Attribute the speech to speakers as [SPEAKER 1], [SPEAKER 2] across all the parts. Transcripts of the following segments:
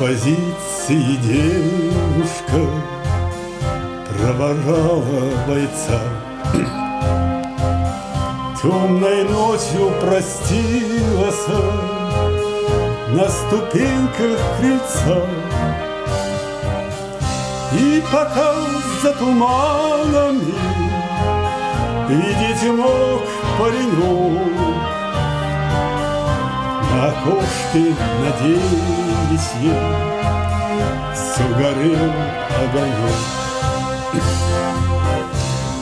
[SPEAKER 1] позиции девушка провожала бойца. Темной ночью простилась на ступеньках крыльца. И пока за туманами видеть мог паренек, на окошке надеялись ей, все горел огонек.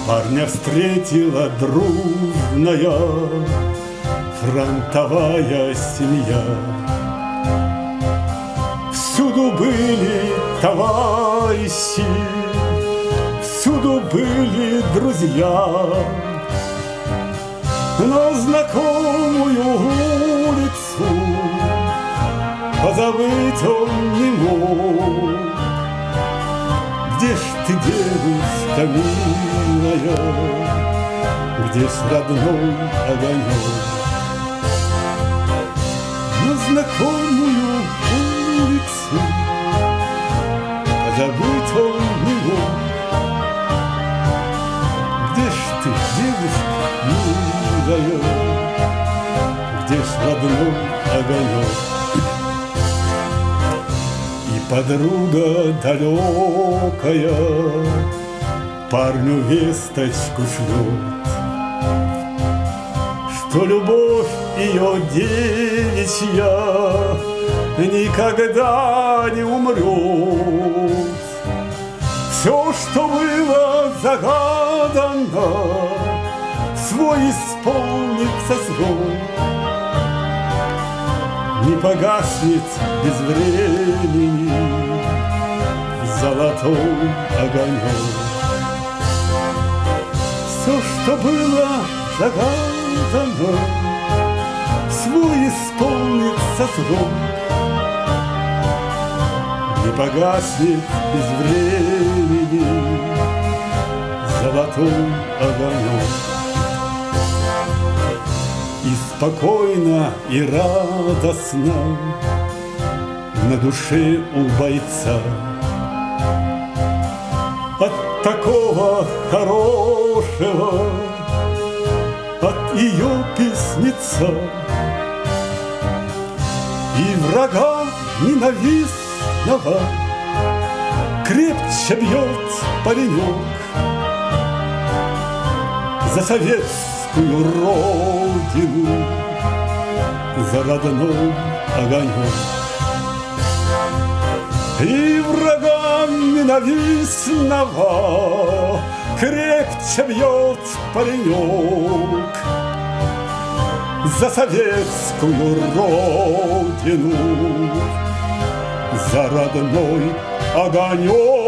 [SPEAKER 1] Парня встретила дружная фронтовая семья. Всюду были товарищи, всюду были друзья, но знакомую улицу позабыть он не мог. Где ж ты, девушка милая, где ж родной огонек? Но знакомую улицу позабыть он не мог. Где ж ты, девушка милая, где ж родной огонек? И подруга далекая парню весточку шлет, что любовь ее девичья никогда не умрет. Все, что было загадано, свой исполнится срок. Не погаснет без времени золотой огонек. Все, что было загадано, свой исполнится срок. Не погаснет без времени золотой огонек. И спокойно, и радостно на душе у бойца от такого хорошего, от ее письмеца. И врага ненавистного крепче бьет паренек за советскую родину, за родной огонек. И врагам ненавистного крепче бьет паренек за советскую родину, за родной огонек.